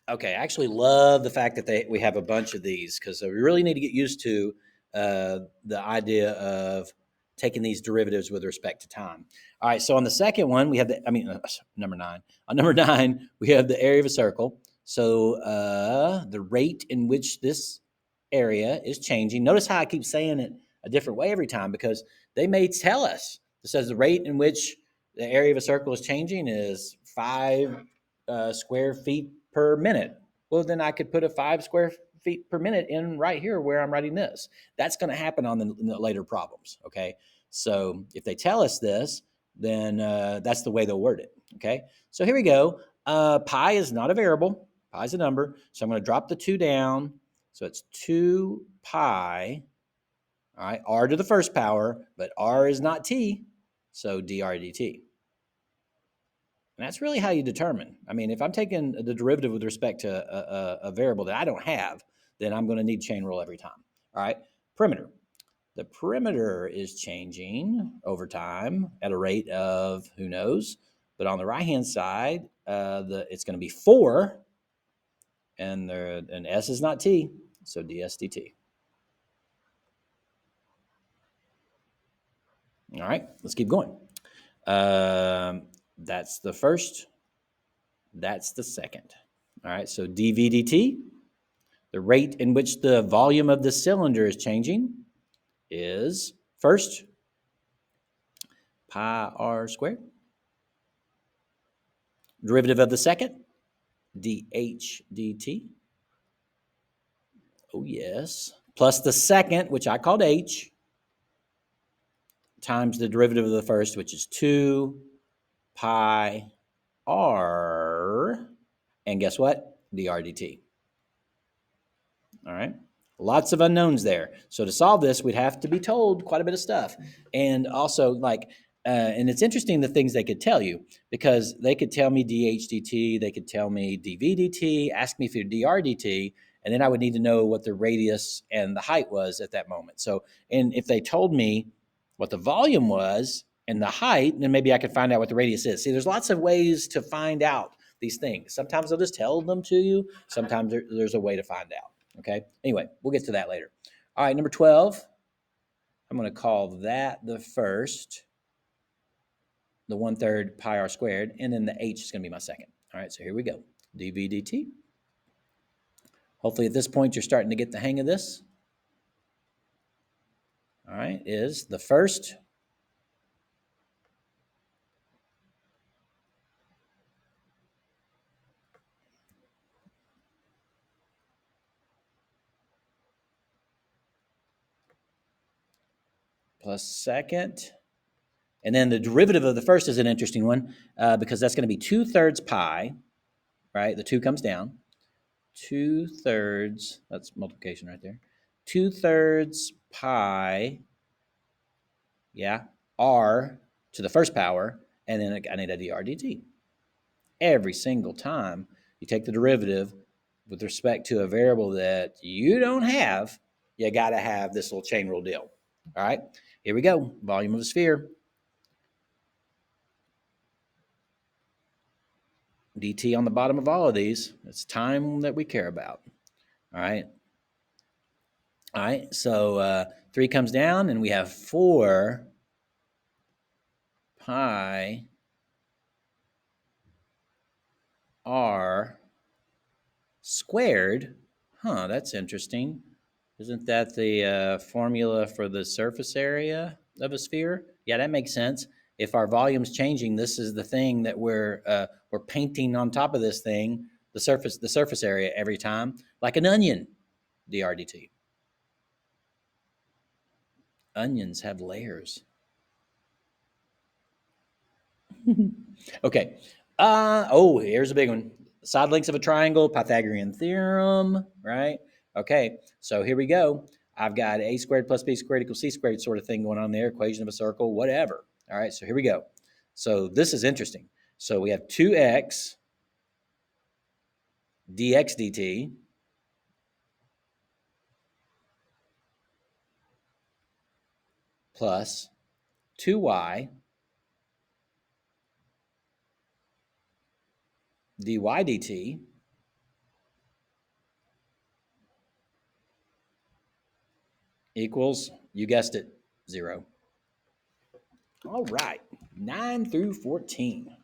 Okay, I actually love the fact that we have a bunch of these because we really need to get used to the idea of taking these derivatives with respect to time. All right, so on the second one, we have number nine. On number nine, we have the area of a circle. So the rate in which this area is changing. Notice how I keep saying it a different way every time because they may tell us. It says the rate in which the area of a circle is changing is 5 square feet per minute. Well, then I could put a 5 square feet per minute in right here where I'm writing this. That's going to happen on the later problems. Okay. So if they tell us this, then that's the way they'll word it. Okay. So here we go. Pi is not a variable. Pi is a number. So I'm going to drop the 2 down. So it's 2 pi. All right. R to the first power, but R is not T. So dr dt. And that's really how you determine. I mean, if I'm taking the derivative with respect to a variable that I don't have, then I'm going to need chain rule every time. All right. Perimeter. The perimeter is changing over time at a rate of who knows. But on the right-hand side, it's going to be 4, and S is not T, so ds dt. All right, let's keep going. That's the first. That's the second. All right, so dv dt, the rate in which the volume of the cylinder is changing is first pi r squared. Derivative of the second, dh dt. Oh, yes. Plus the second, which I called h, times the derivative of the first, which is 2 pi r. And guess what? dr dt. All right. Lots of unknowns there. So to solve this, we'd have to be told quite a bit of stuff. And also, and it's interesting the things they could tell you because they could tell me dh dt, they could tell me dv dt, ask me for dr dt, and then I would need to know what the radius and the height was at that moment. So, and if they told me what the volume was and the height, then maybe I could find out what the radius is. See, there's lots of ways to find out these things. Sometimes they'll just tell them to you. Sometimes there's a way to find out. Okay. Anyway, we'll get to that later. All right, number 12. I'm going to call that the first, the 1/3 pi r squared, and then the h is going to be my second. All right, so here we go. dv dt. Hopefully at this point you're starting to get the hang of this. All right, is the first plus second. And then the derivative of the first is an interesting one because that's going to be 2/3 pi, right? The 2 comes down. 2/3, that's multiplication right there. 2/3 pi, yeah, r to the first power, and then I need a dr dt. Every single time you take the derivative with respect to a variable that you don't have, you got to have this little chain rule deal. All right, here we go. Volume of a sphere. dt on the bottom of all of these. It's time that we care about. All right. All right. So 3 comes down, and we have 4 pi r squared. Huh, that's interesting. Isn't that the formula for the surface area of a sphere? Yeah, that makes sense. If our volume's changing, this is the thing that we're painting on top of this thing, the surface area every time, like an onion, dr dt. Onions have layers. Okay. Here's a big one. Side lengths of a triangle, Pythagorean theorem, right? Okay, so here we go. I've got a squared plus b squared equals c squared sort of thing going on there, equation of a circle, whatever. All right, so here we go. So this is interesting. So we have 2x dx dt plus 2y dy dt equals, you guessed it, 0. All right, 9 through 14.